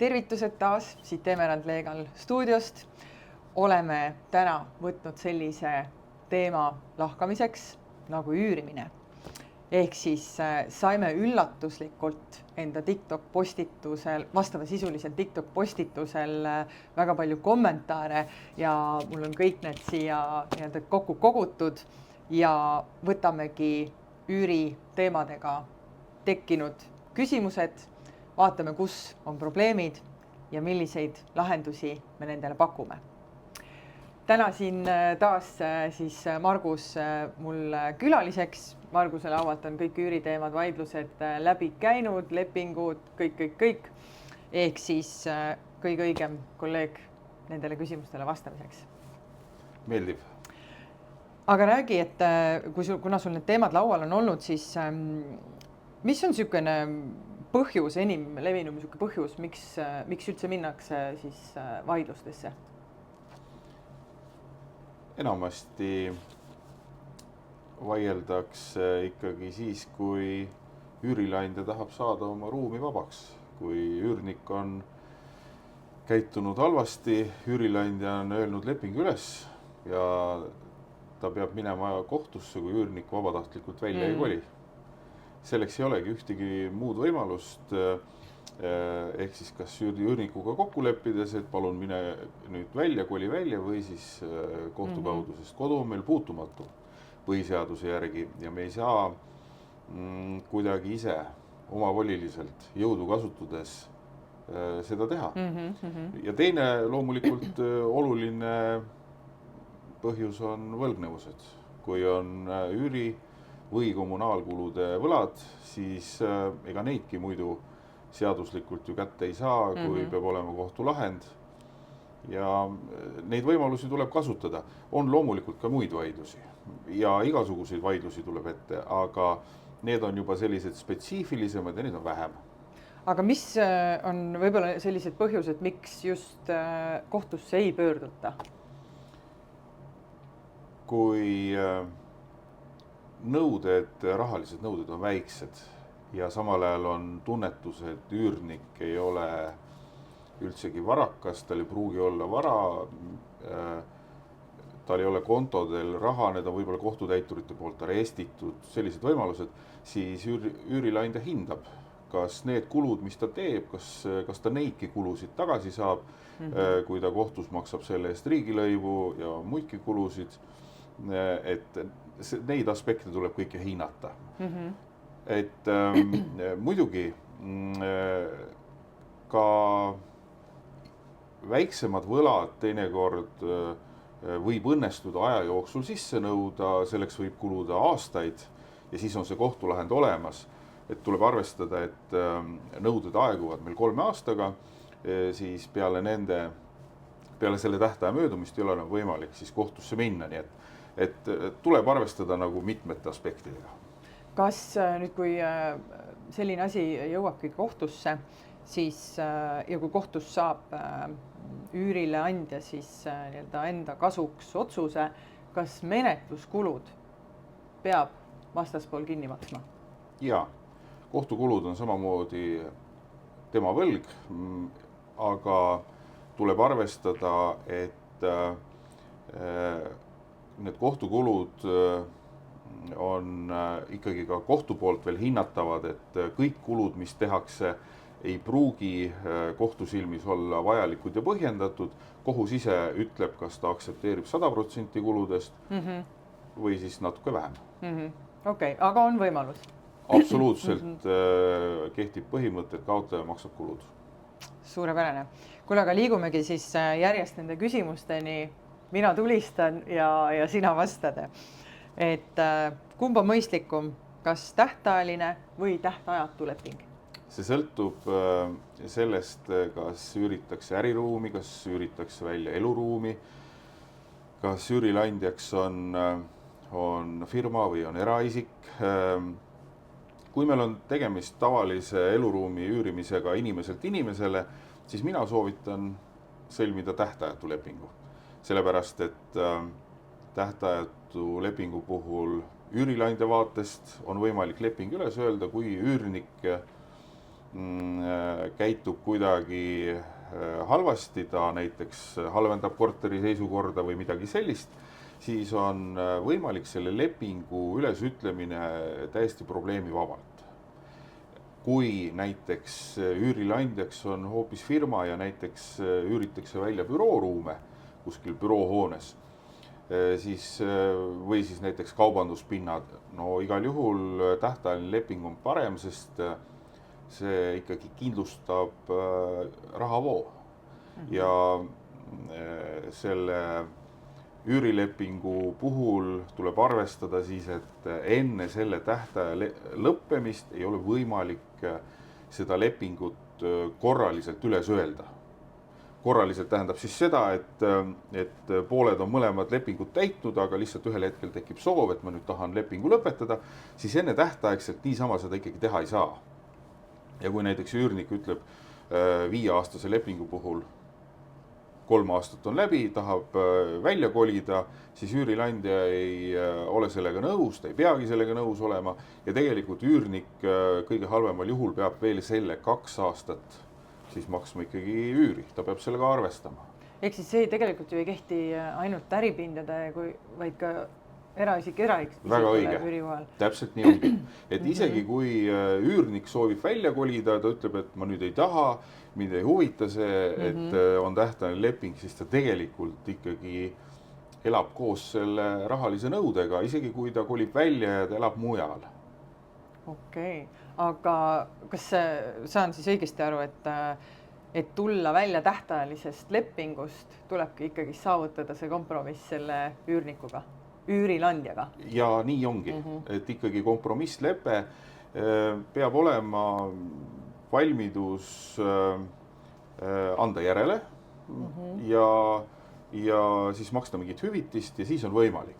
tervitused taas siit Emerald Legal stuudiost. Oleme täna võtnud sellise teema lahkamiseks nagu üürimine. Ehk siis saime üllatuslikult enda TikTok postitusel, vastavasisulisel TikTok postitusel väga palju kommentaare ja mul on kõik need siia kokku kogutud ja võtamegi üüri teemadega tekkinud küsimused, vaatame, kus on probleemid ja milliseid lahendusi me nendele pakume. Täna siin taas siis Margus mul külaliseks. Marguse laualt on kõik üüriteemad, vaidlused läbi käinud, lepingud, kõik. Ehk siis kõige õigem kolleeg nendele küsimustele vastamiseks. Meeldiv. Aga räägi, et kuna sul need teemad laual on olnud, siis mis on niisugune põhjus, enim levinum põhjus, miks üldse minnakse siis vaidlustesse? Enamasti vaieldakse ikkagi siis, kui üürileandja tahab saada oma ruumi vabaks. Kui üürnik on käitunud halvasti, üürileandja on öelnud leping üles ja ta peab minema kohtusse, kui üürnik vabatahtlikult välja ei koli. Selleks ei olegi ühtegi muud võimalust, ehk siis kas üürnikuga kokku leppides, et palun mine nüüd välja, koli välja või siis kohtu kaudu, sest kodu on meil puutumatu põhiseaduse järgi ja me ei saa kuidagi ise omavoliliselt jõudu kasutades seda teha. Ja teine loomulikult oluline põhjus on võlgnevused. Kui on üüri või kommunaalkulude võlad, siis ega neidki muidu seaduslikult ju kätte ei saa, kui peab olema kohtulahend ja neid võimalusi tuleb kasutada. On loomulikult ka muid vaidlusi ja igasuguseid vaidlusi tuleb ette, aga need on juba sellised spetsiifilisemad ja need on vähem. Aga mis on võib-olla sellised põhjused, miks just kohtusse ei pöörduta? Kui rahalised nõuded on väiksed ja samal ajal on tunnetus, et üürnik ei ole üldsegi varakas, tal ei pruugi olla vara, tal ei ole kontodel raha, need on võib-olla kohtutäiturite poolt arestitud, sellised võimalused, siis üürileandja hindab, kas need kulud, mis ta teeb, kas ta neidki kulusid tagasi saab, kui ta kohtus maksab selle eest riigilõivu ja muidki kulusid, et neid aspekte tuleb kõike hinnata. Et muidugi ka väiksemad võlad teinekord võib õnnestuda aja jooksul sisse nõuda, selleks võib kuluda aastaid ja siis on see kohtulahend olemas. Et tuleb arvestada, et nõuded aeguvad meil 3 aastaga, siis peale selle tähtaja möödumist ei ole enam võimalik siis kohtusse minna, nii et tuleb arvestada nagu mitmete aspektidega. Kas nüüd, kui selline asi jõuabki kohtusse, siis ja kui kohtus saab üürileandja siis enda kasuks otsuse, kas menetluskulud peab vastaspool kinni maksma? Jaa, kohtukulud on samamoodi tema võlg, aga tuleb arvestada, et need kohtukulud on ikkagi ka kohtu poolt veel hinnatavad, et kõik kulud, mis tehakse, ei pruugi kohtu silmis olla vajalikud ja põhjendatud. Kohus ise ütleb, kas ta aktsepteerib 100% kuludest või siis natuke vähem. Okei, aga on võimalus? Absoluutselt kehtib põhimõte, et kaotaja maksab kulud. Suurepärane. Kuule, aga liigumegi siis järjest nende küsimusteni. Mina tulistan ja sina vastad. Et kumb on mõistlikum, kas tähtajaline või tähtajatu leping? See sõltub sellest, kas üüritakse äriruumi, kas üüritakse välja eluruumi, kas üürileandjaks on firma või on eraisik. Kui meil on tegemist tavalise eluruumi üürimisega inimeselt inimesele, siis mina soovitan sõlmida tähtajatu lepingu. Sellepärast, et tähtajatu lepingu puhul üürileandja vaatest on võimalik leping üles öelda, kui üürnik käitub kuidagi halvasti, ta näiteks halvendab korteri seisukorda või midagi sellist, siis on võimalik selle lepingu ülesütlemine täiesti probleemivabalt. Kui näiteks üürileandjaks on hoopis firma ja näiteks üüritakse välja bürooruume kuskil büroohoones, siis, või siis näiteks kaubanduspinnad, no igal juhul tähtajaline leping on parem, sest see ikkagi kindlustab rahavoo ja selle üürilepingu puhul tuleb arvestada siis, et enne selle tähtaja lõppemist ei ole võimalik seda lepingut korraliselt üles öelda. Korraliselt tähendab siis seda, et pooled on mõlemad lepingut täitnud, aga lihtsalt ühel hetkel tekib soov, et ma nüüd tahan lepingu lõpetada, siis enne tähtaegselt niisama seda ikkagi teha ei saa. Ja kui näiteks üürnik ütleb 5-aastase lepingu puhul 3 aastat on läbi, tahab välja kolida, siis üürileandja ei ole sellega nõus, ta ei peagi sellega nõus olema ja tegelikult üürnik kõige halvemal juhul peab veel selle 2 aastat siis maksma ikkagi üüri, ta peab sellega arvestama. Ehk siis see tegelikult ju ei kehti ainult äripindade, vaid ka eraisikule üürivahel. Täpselt nii ongi. Et isegi kui üürnik soovib välja kolida, ta ütleb, et ma nüüd ei taha, mind ei huvita see, et on tähtajaline leping, siis ta tegelikult ikkagi elab koos selle rahalise nõudega, isegi kui ta kolib välja ja ta elab mujal. Okei, aga kas saan siis õigesti aru, et tulla välja tähtajalisest lepingust tulebki ikkagi saavutada see kompromiss selle üürnikuga? Üürilandjaga. Ja nii ongi, et ikkagi kompromisslepe peab olema valmidus anda järele ja siis maksta mingit hüvitist ja siis on võimalik.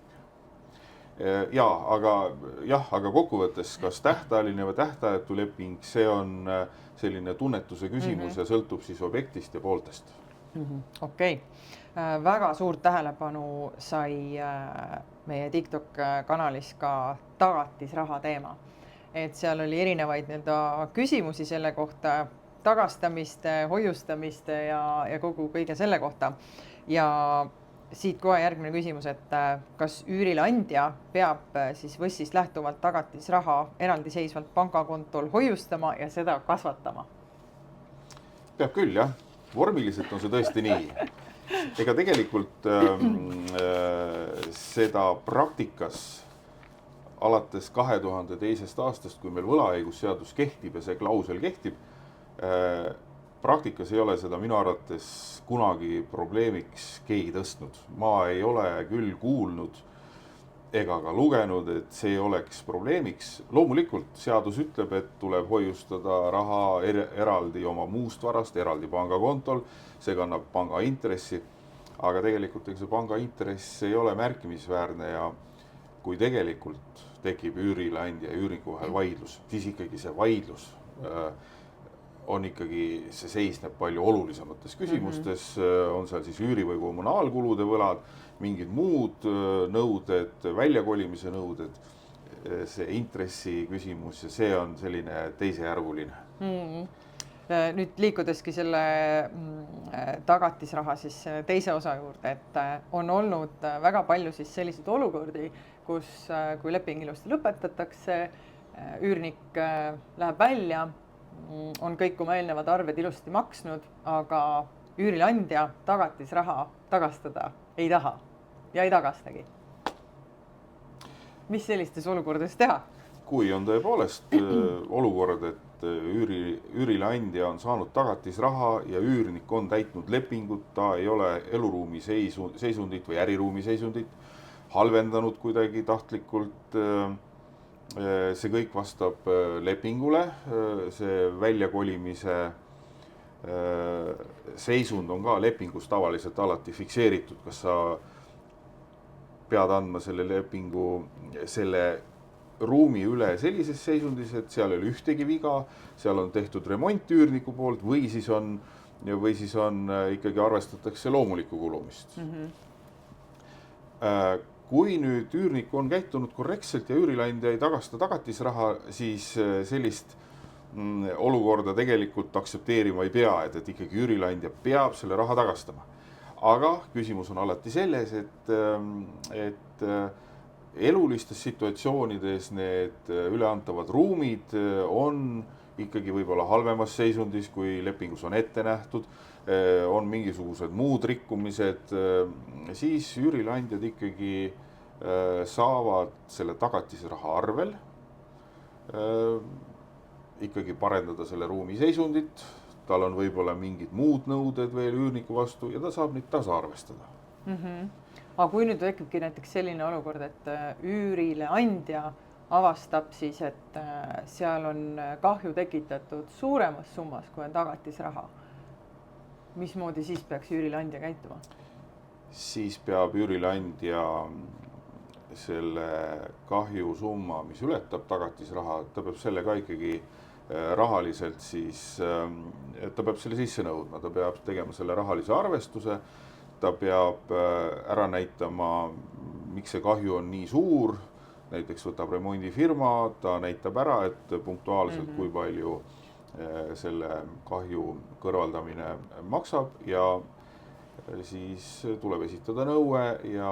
Aga kokkuvõttes, kas tähtajaline või tähtajatu leping, see on selline tunnetuse küsimus ja sõltub siis objektist ja pooltest. Okei. Väga suurt tähelepanu sai meie TikTok kanalis ka tagatisraha teema. Et seal oli erinevaid küsimusi selle kohta, tagastamiste, hoiustamiste ja kõige selle kohta. Ja siit kohe järgmine küsimus, et kas üürileandja peab siis võssist lähtuvalt tagatisraha eraldiseisvalt pangakontol hoiustama ja seda kasvatama? Peab küll, jah. Vormiliselt on see tõesti nii. Ega tegelikult seda praktikas alates 2002. aastast, kui meil võlaõigusseadus kehtib ja see klausel kehtib, praktikas ei ole seda minu arvates kunagi probleemiks keegi tõstnud. Ma ei ole küll kuulnud ega ka lugenud, et see oleks probleemiks. Loomulikult seadus ütleb, et tuleb hoiustada raha eraldi oma muust varast, eraldi pangakontol, see kannab panga intressi, aga tegelikult see panga intress ei ole märkimisväärne ja kui tegelikult tekib üürileandja ja üürniku vahel vaidlus, siis ikkagi see vaidlus on ikkagi, see seisneb palju olulisemates küsimustes, on seal siis üüri- või kommunaalkulude võlad, mingid muud nõuded, väljakolimise nõuded, see intressi küsimus ja see on selline teisejärguline. Nüüd liikudeski selle tagatisraha siis teise osa juurde, et on olnud väga palju siis selliseid olukordi, kus kui leping ilusti lõpetatakse, üürnik läheb välja, on kõik oma eelnevad arved ilusti maksnud, aga üürileandja tagatisraha tagastada ei taha ja ei tagastagi. Mis sellistes olukordades teha? Kui on tõepoolest olukord, et üürileandja on saanud tagatisraha ja üürnik on täitnud lepingut, ta ei ole eluruumi seisundit või äriruumi seisundit halvendanud kuidagi tahtlikult. See kõik vastab lepingule, see väljakolimise seisund on ka lepingus tavaliselt alati fikseeritud, kas sa pead andma selle lepingu, selle ruumi üle sellises seisundis, et seal ei ole ühtegi viga, seal on tehtud remont üürniku poolt või siis on ikkagi arvestatakse loomulikku kulumist. Kui nüüd üürnik on käitunud korrektselt ja üürileandja ei tagasta tagatisraha, siis sellist olukorda tegelikult aktsepteerima ei pea, et ikkagi üürileandja peab selle raha tagastama. Aga küsimus on alati selles, et elulistes situatsioonides need üleantavad ruumid on ikkagi võib-olla halvemas seisundis, kui lepingus on ette nähtud, on mingisugused muud rikkumised, siis üürileandjad ikkagi saavad selle tagatisraha arvel ikkagi parendada selle ruumi seisundit, tal on võib-olla mingid muud nõuded veel üürniku vastu ja ta saab neid tasaarvestada. Aga kui nüüd tekibki näiteks selline olukord, et üürileandja avastab siis, et seal on kahju tekitatud suuremas summas, kui on tagatisraha, mismoodi siis peaks üürileandja käituma? Siis peab üürileandja selle kahju summa, mis ületab tagatisraha, ta peab selle ka ikkagi rahaliselt siis, ta peab selle sisse nõudma, ta peab tegema selle rahalise arvestuse, ta peab ära näitama, miks see kahju on nii suur, näiteks võtab remondifirma, ta näitab ära, et punktuaalselt kui palju selle kahju kõrvaldamine maksab ja siis tuleb esitada nõue ja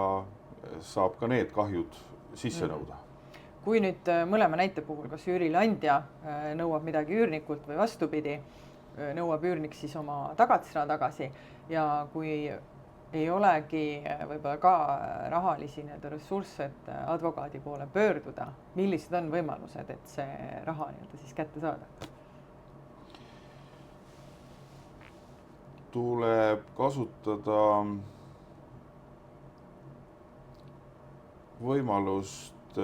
saab ka need kahjud sisse nõuda. Kui nüüd mõlema näite puhul, kas üürileandja nõuab midagi üürnikult või vastupidi, nõuab üürnik siis oma tagatisraha tagasi ja kui ei olegi võib-olla ka rahalisi ressursse, et advokaadi poole pöörduda, millised on võimalused, et see raha siis kätte saada? Tuleb kasutada võimalust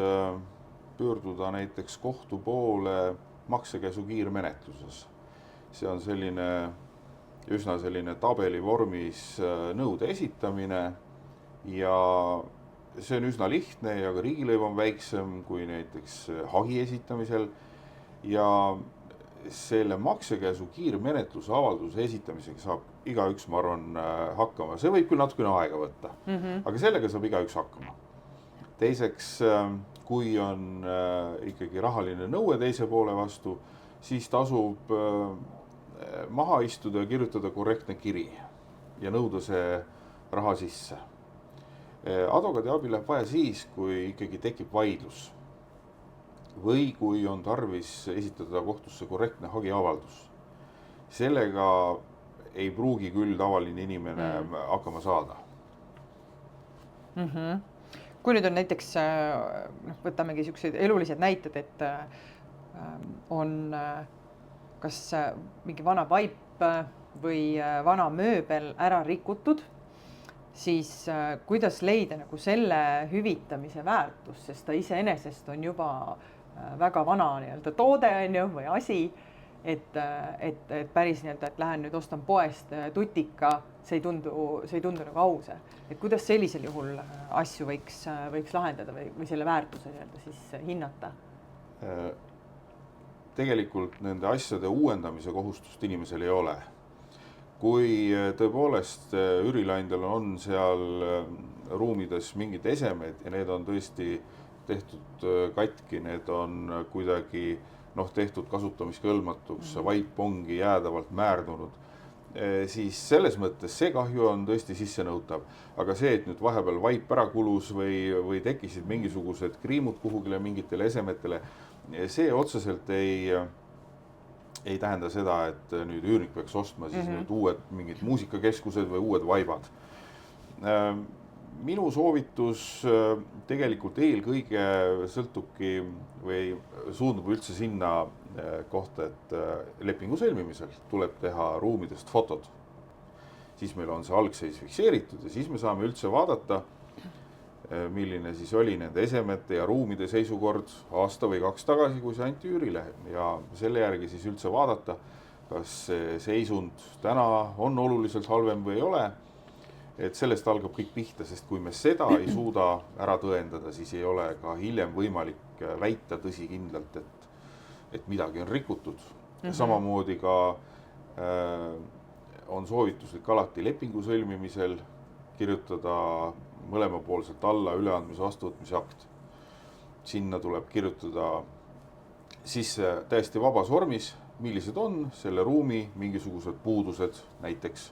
pöörduda näiteks kohtu poole maksekäsu kiirmenetluses. See on üsna selline tabeli vormis nõude esitamine ja see on üsna lihtne ja ka riigilõiv on väiksem kui näiteks hagi esitamisel ja selle maksekäsu kiirmenetluse avalduse esitamisega saab igaüks, ma arvan, hakkama. See võib küll natukene aega võtta, aga sellega saab igaüks hakkama. Teiseks, kui on ikkagi rahaline nõue teise poole vastu, siis tasub maha istuda ja kirjutada korrektne kiri ja nõuda see raha sisse. Advokaadi abi läheb vaja siis, kui ikkagi tekib vaidlus või kui on tarvis esitada kohtusse korrektne hagiavaldus. Sellega ei pruugi küll tavaline inimene hakkama saada. Kui nüüd on näiteks, võtamegi sellised elulised näited, et on kas mingi vana vaip või vana mööbel ära rikutud, siis kuidas leida selle hüvitamise väärtus, sest ta iseenesest on juba väga vana toode või asi, et päris et lähen nüüd ostan poest tutika, see ei tundu nagu aus. Et kuidas sellisel juhul asju võiks lahendada või selle väärtuse siis hinnata? Tegelikult nende asjade uuendamise kohustust inimesel ei ole. Kui tõepoolest üürileandjal on seal ruumides mingid esemed ja need on tõesti tehtud katki, need on kuidagi tehtud kasutamiskõlbmatuks, vaip ongi jäädavalt määrdunud, siis selles mõttes see kahju on tõesti sissenõutav. Aga see, et nüüd vahepeal vaip ära kulus või tekkisid mingisugused kriimud kuhugile mingitele esemetele, see otseselt ei tähenda seda, et nüüd üürnik peaks ostma siis nüüd uued mingid muusikakeskused või uued vaibad. Minu soovitus tegelikult eelkõige sõltubki või suundub üldse sinna kohta, et lepingu sõlmimisel tuleb teha ruumidest fotod. Siis meil on see algseis fikseeritud ja siis me saame üldse vaadata, milline siis oli nende esemete ja ruumide seisukord aasta või 2 tagasi, kui see anti üürile ja selle järgi siis üldse vaadata, kas see seisund täna on oluliselt halvem või ei ole. Et sellest algab kõik pihta, sest kui me seda ei suuda ära tõendada, siis ei ole ka hiljem võimalik väita tõsikindlalt, et midagi on rikutud. Samamoodi ka on soovituslik alati lepingu sõlmimisel kirjutada mõlemapoolselt alla üleandmise vastuvõtmise akt. Sinna tuleb kirjutada sisse täiesti vabas vormis millised on selle ruumi mingisugused puudused näiteks.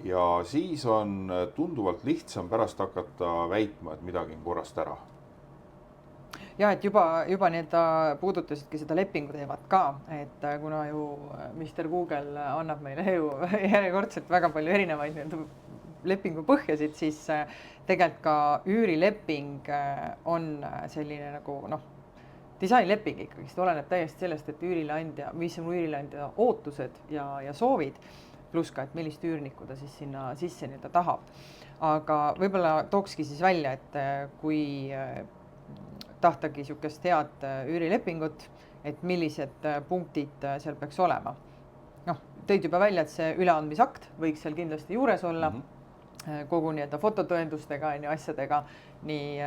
Ja siis on tunduvalt lihtsam pärast hakata väitma, et midagi on korrast ära. Ja et juba nii-öelda puudutasidki seda lepingu teemat ka, et kuna ju Mr. Google annab meile ju järjekordselt väga palju erinevaid nii-öelda lepingu põhjasid, siis tegelikult ka üürileping on selline nagu disainleping ikkagi, sest oleneb täiesti sellest, et üürileandja, mis on üürileandja ootused ja soovid, pluss ka, et millist üürnikku ta siis sinna sisse nii-öelda tahab. Aga võib-olla tookski siis välja, et kui tahtagi niisugust head üürilepingut, et millised punktid seal peaks olema. Tõid juba välja, et see üleandmisakt võiks seal kindlasti juures olla, kogu nii-öelda fototõendustega ja asjadega nii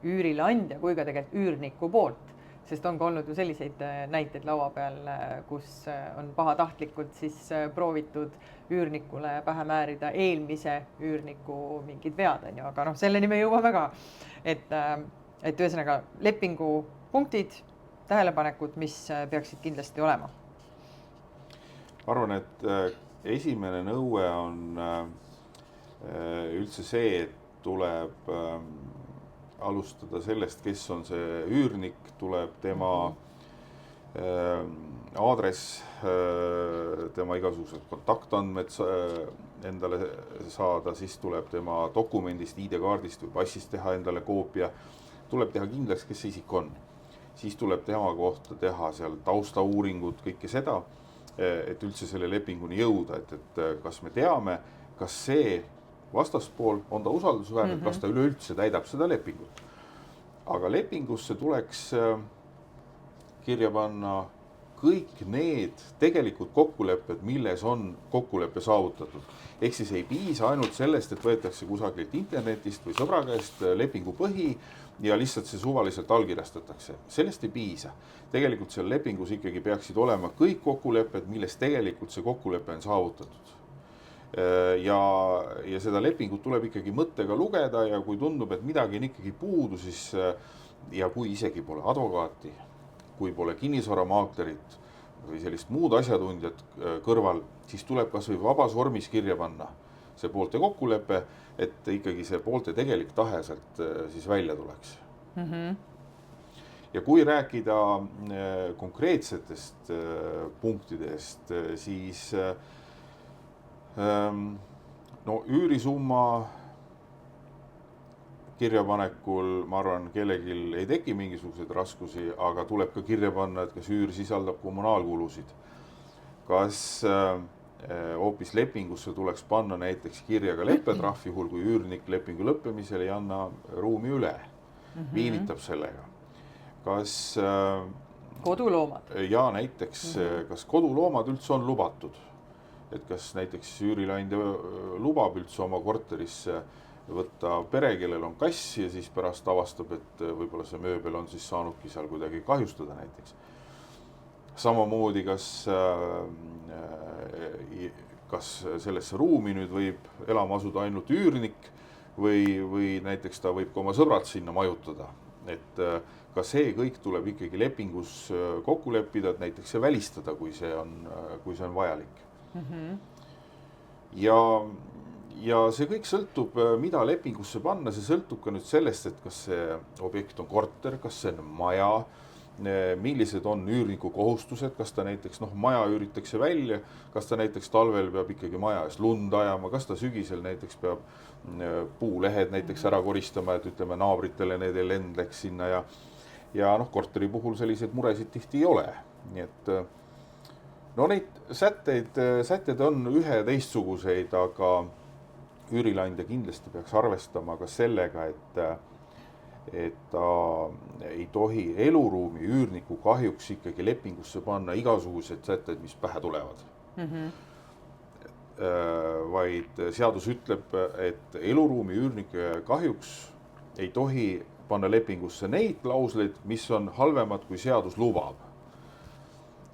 üürileandja kui ka tegelikult üürniku poolt, sest on ka olnud ju selliseid näiteid laua peal, kus on pahatahtlikult siis proovitud üürnikule pähe määrida eelmise üürniku mingid vead, aga selleni me jõuame ka, et ühesõnaga lepingu punktid, tähelepanekud, mis peaksid kindlasti olema. Ma arvan, et esimene nõue on üldse see, et tuleb alustada sellest, kes on see üürnik, tuleb tema aadress, tema igasugused kontaktandmed endale saada, siis tuleb tema dokumendist, ID-kaardist või passist teha endale koopia. Tuleb teha kindlaks, kes see isik on. Siis tuleb tema kohta teha seal taustauuringud, kõike seda, et üldse selle lepinguni jõuda, et kas me teame, kas see vastaspool on ta usaldusväärne, kas ta üleüldse täidab seda lepingut. Aga lepingusse tuleks kirja panna kõik need tegelikult kokkulepped, milles on kokkuleppe saavutatud. Ehk siis ei piisa ainult sellest, et võetakse kusagilt internetist või sõbra käest lepingu põhi ja lihtsalt see suvaliselt allkirjastatakse. Sellest ei piisa. Tegelikult seal lepingus ikkagi peaksid olema kõik kokkulepped, milles tegelikult see kokkulepe on saavutatud. Ja seda lepingut tuleb ikkagi mõttega lugeda ja kui tundub, et midagi on ikkagi puudu, siis ja kui isegi pole advokaati, kui pole kinnisvaramaaklerit või sellist muud asjatundjat kõrval, siis tuleb kas või vabas vormis kirja panna see poolte kokkulepe, et ikkagi see poolte tegelik tahe sealt siis välja tuleks. Ja kui rääkida konkreetsetest punktidest, siis üürisumma kirjapanekul, ma arvan, kellelgi ei teki mingisuguseid raskusi, aga tuleb ka kirja panna, et kas üür sisaldab kommunaalkulusid. Kas hoopis lepingusse tuleks panna näiteks kirja ka leppetrahv, juhul kui üürnik lepingu lõppemisel ei anna ruumi üle, viivitab sellega. Kas koduloomad? Ja näiteks, kas koduloomad üldse on lubatud? Et kas näiteks üürileandja lubab üldse oma korterisse võtta pere, kellel on kass ja siis pärast avastab, et võib-olla see mööbel on siis saanudki seal kuidagi kahjustada näiteks. Samamoodi, kas sellesse ruumi nüüd võib elama asuda ainult üürnik või näiteks ta võib ka oma sõbrad sinna majutada. Et ka see kõik tuleb ikkagi lepingus kokku leppida, et näiteks see välistada, kui see on vajalik. Ja see kõik sõltub, mida lepingusse panna, see sõltub ka nüüd sellest, et kas see objekt on korter, kas see on maja, millised on üürniku kohustused, kas ta näiteks maja üüritakse välja, kas ta näiteks talvel peab ikkagi maja ees lund ajama, kas ta sügisel näiteks peab puulehed näiteks ära koristama, et ütleme naabritele need ei lendleks sinna ja korteri puhul selliseid muresid tihti ei ole. Nii et neid sätted on ühe teistsuguseid, aga üürileandja kindlasti peaks arvestama ka sellega, et ta ei tohi eluruumi üürniku kahjuks ikkagi lepingusse panna igasuguseid sätteid, mis pähe tulevad. Vaid seadus ütleb, et eluruumi üürnike kahjuks ei tohi panna lepingusse neid klausleid, mis on halvemad, kui seadus lubab.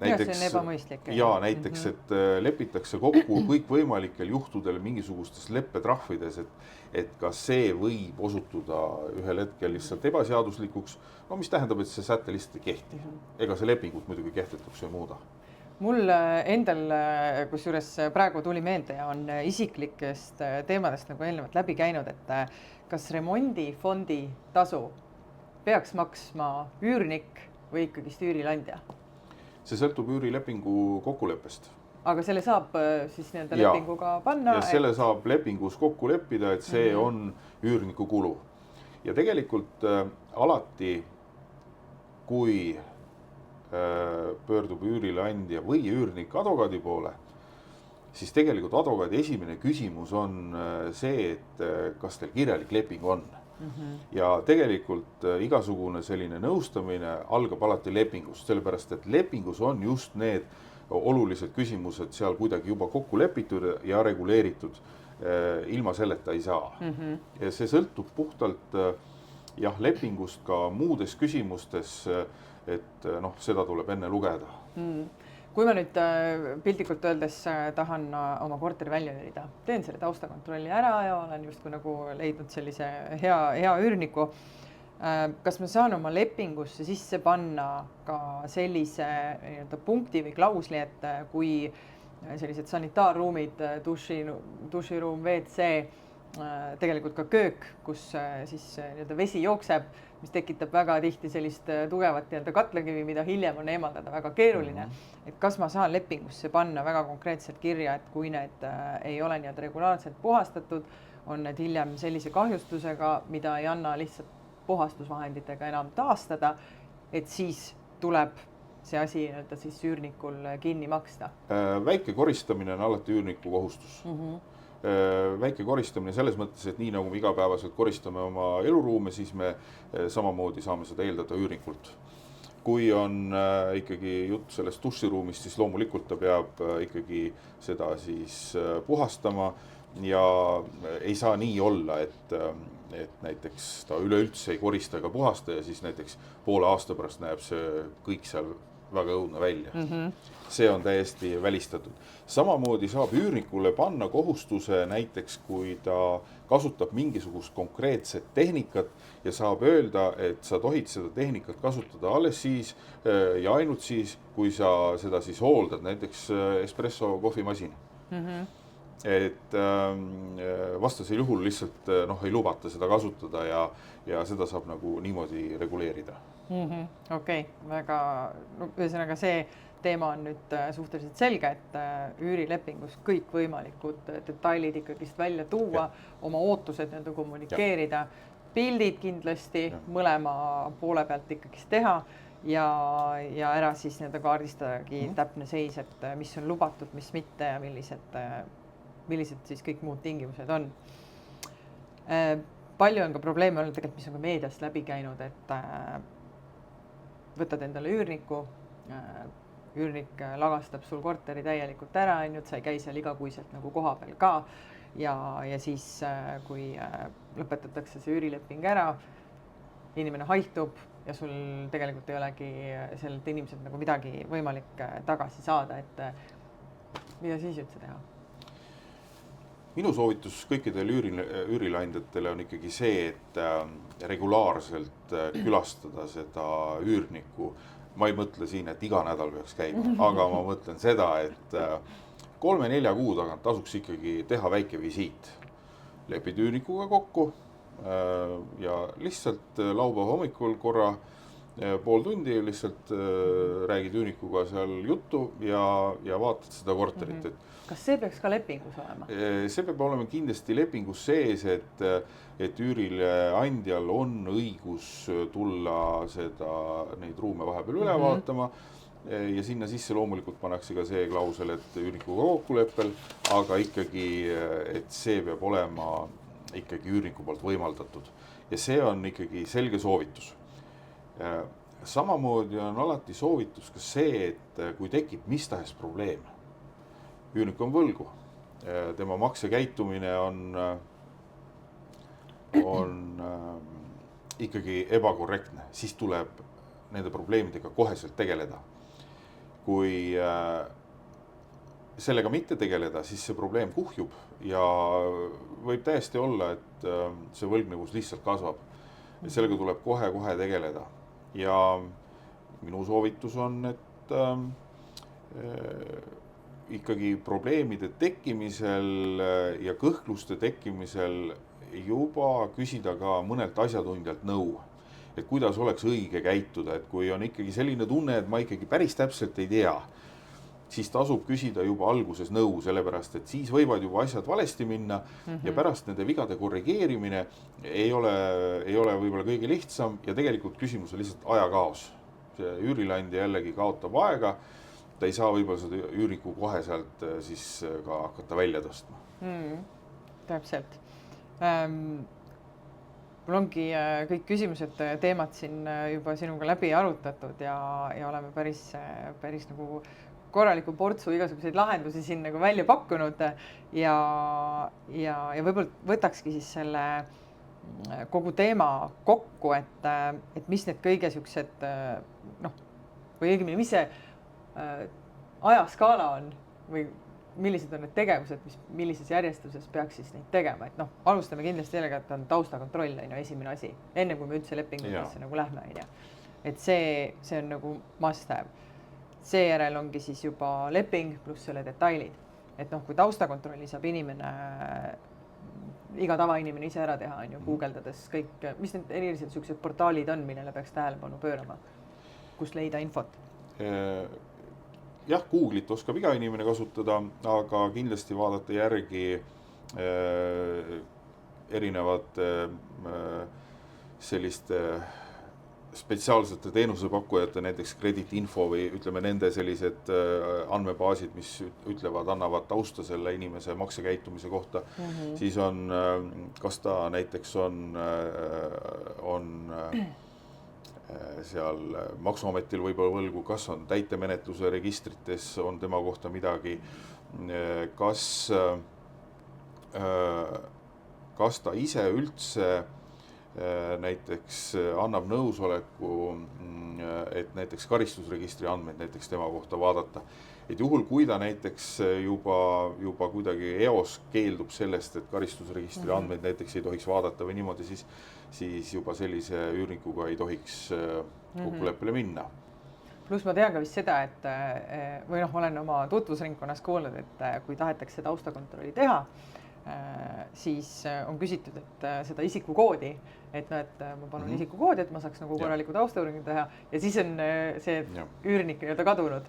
ja see on ebamõistlik. Ja näiteks, et lepitakse kokku kõikvõimalikel juhtudel mingisugustes leppetrahvides, et kas see võib osutuda ühel hetkel lihtsalt ebaseaduslikuks, no mis tähendab, et see säte lihtsalt ei kehti. Ega see lepingut muidugi kehtetuks ei muuda. Mul endal, kusjuures praegu tuli meelde ja on isiklikest teemadest nagu eelnevalt läbi käinud, et kas remondifondi tasu peaks maksma üürnik või ikkagi üürileandja? See sõltub üürilepingu kokkuleppest. Aga selle saab siis nii-öelda lepinguga panna? Ja selle saab lepingus kokku leppida, et see on üürniku kulu. Ja tegelikult alati, kui pöördub üürileandja või üürnik advokaadi poole, siis tegelikult advokaadi esimene küsimus on see, et kas teil kirjalik leping on. Ja tegelikult igasugune selline nõustamine algab alati lepingust, sellepärast et lepingus on just need olulised küsimused seal kuidagi juba kokku lepitud ja reguleeritud. Ilma selleta ei saa. Ja see sõltub puhtalt lepingust ka muudes küsimustes, et seda tuleb enne lugeda. Kui ma nüüd piltlikult öeldes tahan oma korteri välja üürida, teen selle taustakontrolli ära ja olen justkui nagu leidnud sellise hea üürniku. Kas ma saan oma lepingusse sisse panna ka sellise punkti või klausli, et kui sellised sanitaarruumid, duširuum, WC, tegelikult ka köök, kus siis vesi jookseb, mis tekitab väga tihti sellist tugevat katlakivi, mida hiljem on eemaldada väga keeruline. Et kas ma saan lepingusse panna väga konkreetselt kirja, et kui need ei ole regulaarselt puhastatud, on need hiljem sellise kahjustusega, mida ei anna lihtsalt puhastusvahenditega enam taastada, et siis tuleb see asi siis üürnikul kinni maksta? Väike koristamine on alati üürniku kohustus. Väike koristamine selles mõttes, et nii nagu me igapäevaselt koristame oma eluruume, siis me samamoodi saame seda eeldada üürnikult. Kui on ikkagi jutt sellest duširuumist, siis loomulikult ta peab ikkagi seda siis puhastama ja ei saa nii olla, et näiteks ta üleüldse ei korista ega puhasta ja siis näiteks poole aasta pärast näeb see kõik seal väga õudne välja. See on täiesti välistatud. Samamoodi saab üürnikule panna kohustuse näiteks, kui ta kasutab mingisugust konkreetset tehnikat ja saab öelda, et sa tohid seda tehnikat kasutada alles siis ja ainult siis, kui sa seda siis hooldad, näiteks espresso kohvimasin. Et vastasel juhul lihtsalt ei lubata seda kasutada ja seda saab nagu niimoodi reguleerida. Okei, väga, ühesõnaga see teema on nüüd suhteliselt selge, et üürilepingus kõik võimalikud detailid ikkagist välja tuua, oma ootused kommunikeerida, pildid kindlasti mõlema poole pealt ikkagist teha ja ära siis kaardistadagi täpne seis, et mis on lubatud, mis mitte ja millised siis kõik muud tingimused on. Palju on ka probleeme olnud tegelikult, mis on ka meediast läbi käinud, et võtad endale üürniku, üürnik lagastab sul korteri täielikult ära, sa ei käi seal igakuiselt nagu koha peal ka ja siis, kui lõpetatakse see üürileping ära, inimene haihtub ja sul tegelikult ei olegi sellelt inimeselt nagu midagi võimalik tagasi saada, et mida siis üldse teha? Minu soovitus kõikidele üürileandjatele on ikkagi see, et regulaarselt külastada seda üürnikku. Ma ei mõtle siin, et iga nädal peaks käima, aga ma mõtlen seda, et 3-4 kuu tagant tasuks ikkagi teha väike visiit. Lepid üürnikuga kokku ja lihtsalt laupäeva hommikul korra pool tundi lihtsalt räägid üürnikuga seal juttu ja vaatad seda korterit. Kas see peaks ka lepingus olema? See peab olema kindlasti lepingus sees, et üürileandjal on õigus tulla neid ruume vahepeal üle vaatama ja sinna sisse loomulikult pannakse ka see klausel, et üürnikuga kokkuleppel, aga ikkagi, et see peab olema ikkagi üürniku poolt võimaldatud ja see on ikkagi selge soovitus. Samamoodi on alati soovitus ka see, et kui tekib mis tahes probleem, üürnik on võlgu, tema maksekäitumine on ikkagi ebakorrektne, siis tuleb nende probleemidega koheselt tegeleda. kui sellega mitte tegeleda, siis see probleem kuhjub ja võib täiesti olla, et see võlgnevus lihtsalt kasvab. Sellega tuleb kohe-kohe tegeleda ja minu soovitus on, et ikkagi probleemide tekkimisel ja kõhkluste tekkimisel juba küsida ka mõnelt asjatundjalt nõu, et kuidas oleks õige käituda, et kui on ikkagi selline tunne, et ma ikkagi päris täpselt ei tea, siis tasub küsida juba alguses nõu, sellepärast et siis võivad juba asjad valesti minna ja pärast nende vigade korrigeerimine ei ole võib-olla kõige lihtsam ja tegelikult küsimus on lihtsalt ajakaos. See üürileandja jällegi kaotab aega, ta ei saa võib-olla seda üürniku kohe sealt siis ka hakata välja tõstma. Täpselt. Mul ongi kõik küsimused, teemad siin juba sinuga läbi arutatud ja oleme päris nagu korraliku portsu igasuguseid lahendusi siin nagu välja pakkunud ja võib-olla võtakski siis selle kogu teema kokku, et mis need kõige siuksed või õigemini, mis see ajaskaala on või millised on need tegevused, millises järjestuses peaks siis neid tegema, et alustame kindlasti sellega, et on taustakontroll on ju esimene asi, enne kui me üldse lepingutesse nagu lähme, on ju. Et see on nagu must have. Seejärel ongi siis juba leping pluss selle detailid. Et kui taustakontrolli saab iga tavainimene ise ära teha, on ju, guugeldades kõik, mis need erilised sellised portaalid on, millele peaks tähelepanu pöörama, kus leida infot? Jah, Google'it oskab iga inimene kasutada, aga kindlasti vaadata järgi erinevate selliste spetsiaalsete teenusepakkujate, näiteks krediitinfo või ütleme nende sellised andmebaasid, mis ütlevad, annavad tausta selle inimese maksekäitumise kohta, siis on, kas ta näiteks on seal Maksuametil võib-olla võlgu, kas on täitemenetluse registrites, on tema kohta midagi, kas ta ise üldse näiteks annab nõusoleku, et näiteks karistusregistri andmeid näiteks tema kohta vaadata. Et juhul, kui ta näiteks juba kuidagi eos keeldub sellest, et karistusregistri andmeid näiteks ei tohiks vaadata või niimoodi, siis juba sellise üürnikuga ei tohiks kokkuleppele minna. Pluss ma tean ka vist seda, et või olen oma tutvusringkonnas kuulnud, et kui tahetakse taustakontrolli teha, siis on küsitud, et seda isikukoodi, et ma palun isikukoodi, et ma saaks nagu korraliku taustauuringu teha ja siis on see üürnik nii-öelda kadunud.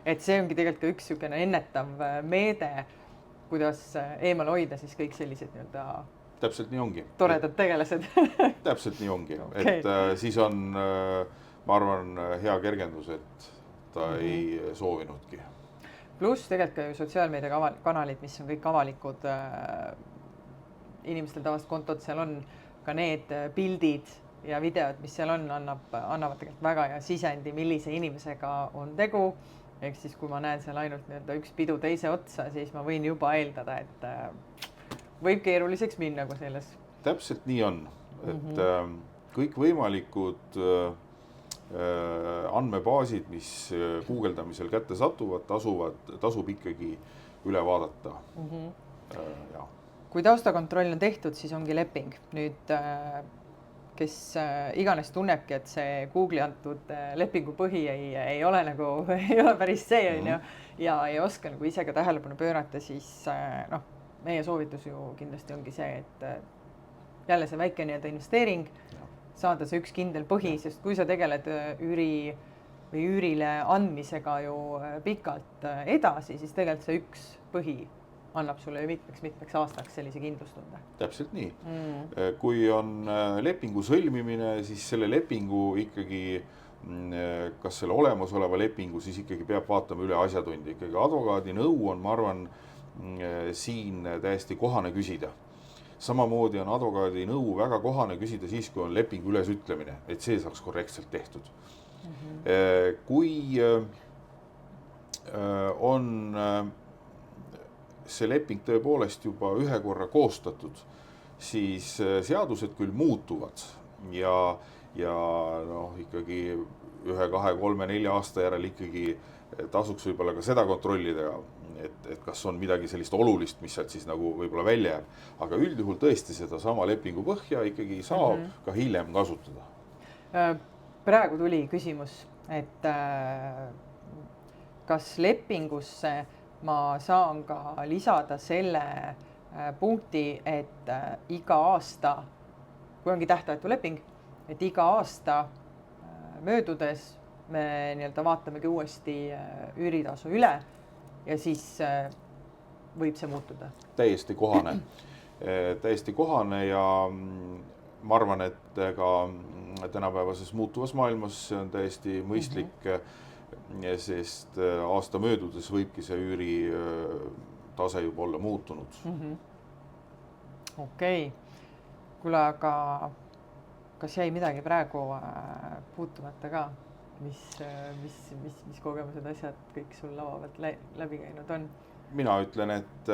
Et see ongi tegelikult ka üks niisugune ennetav meede, kuidas eemal hoida siis kõik sellised nii-öelda täpselt nii ongi. Toredad tegelased. Täpselt nii ongi. Okay. Et siis on, ma arvan, hea kergendus, et ta ei soovinudki. Pluss tegelikult ka ju sotsiaalmeedia kanalid, mis on kõik avalikud, inimestel tavaliselt kontod seal on, ka need pildid ja videod, mis seal on, annavad tegelikult väga hea sisendi, millise inimesega on tegu. Ehk siis, kui ma näen seal ainult üks pidu teise otsa, siis ma võin juba eeldada, et võib keeruliseks minna kui selles. Täpselt nii on, et kõik võimalikud andmebaasid, mis guugeldamisel kätte satuvad, tasub ikkagi üle vaadata. Kui taustakontroll on tehtud, siis ongi leping. Nüüd, kes iganes tunnebki, et see Google'i antud lepingu põhi ei ole päris see, ja ei oska nagu ise ka tähelepanu pöörata, siis meie soovitus ju kindlasti ongi see, et jälle see väike investeering, saada see üks kindel põhi, sest kui sa tegeled üürile andmisega ju pikalt edasi, siis tegelikult see üks põhi annab sulle mitmeks aastaks sellise kindlustunde. Täpselt nii. Kui on lepingu sõlmimine, siis selle lepingu ikkagi, kas selle olemasoleva lepingu, siis ikkagi peab vaatama üle asjatundi. Ikkagi advokaadi nõu on, ma arvan, siin täiesti kohane küsida. Samamoodi on advokaadi nõu väga kohane küsida siis, kui on lepingu ülesütlemine, et see saaks korrektselt tehtud. Kui on see leping tõepoolest juba ühe korra koostatud, siis seadused küll muutuvad ja ikkagi 1, 2, 3, 4 aasta järel ikkagi tasuks võib-olla ka seda kontrollida, et kas on midagi sellist olulist, mis sealt siis nagu võib-olla välja jääb. Aga üldjuhul tõesti seda sama lepingu põhja ikkagi saab ka hiljem kasutada. Praegu tuli küsimus, et kas lepingusse ma saan ka lisada selle punkti, et iga aasta, kui ongi tähtajatu leping, et iga aasta möödudes me nii-öelda vaatamegi uuesti üüritasu üle ja siis võib see muutuda. Täiesti kohane ja ma arvan, et ka tänapäevases muutuvas maailmas see on täiesti mõistlik, sest aasta möödudes võibki see üüri tase juba olla muutunud. Okei. Kuule, aga kas jäi midagi praegu puutumata ka? Mis kogemused asjad kõik sul lava pealt läbi käinud on? Mina ütlen, et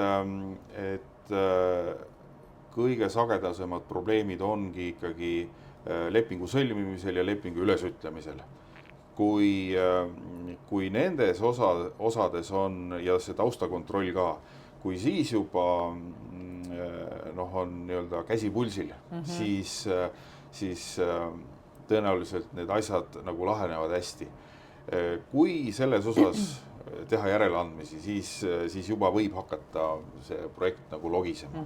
kõige sagedasemad probleemid ongi ikkagi lepingu sõlmimisel ja lepingu ülesütlemisel. Kui nendes osades on ja see taustakontroll ka, kui siis juba on nii-öelda käsi pulsil, siis tõenäoliselt need asjad nagu lahenevad hästi. Kui selles osas teha järeleandmisi, siis juba võib hakata see projekt nagu logisema.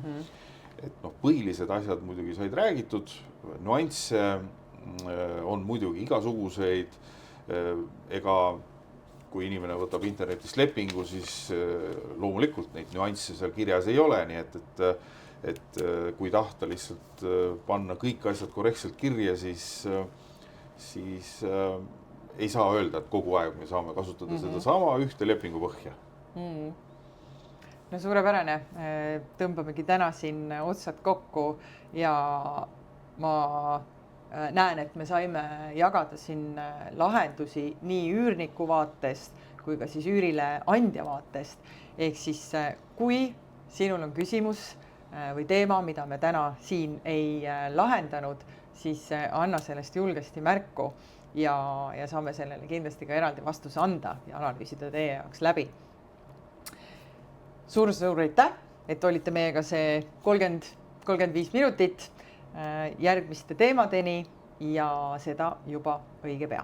Et põhilised asjad muidugi said räägitud, nüansse on muidugi igasuguseid. Ega kui inimene võtab internetist lepingu, siis loomulikult neid nüansse seal kirjas ei ole, nii et kui tahta lihtsalt panna kõik asjad korrektselt kirja, siis ei saa öelda, et kogu aeg me saame kasutada seda sama ühte lepingu põhja. No suurepärane, tõmbamegi täna siin otsad kokku ja ma näen, et me saime jagada siin lahendusi nii üürniku vaatest kui ka siis üürile andja vaatest. Ehk siis kui sinul on küsimus või teema, mida me täna siin ei lahendanud, siis anna sellest julgesti märku ja saame sellele kindlasti ka eraldi vastuse anda ja analüüsida teie jaoks läbi. Suur aitäh, et olite meiega see 30-35 minutit järgmiste teemadeni ja seda juba õige pea.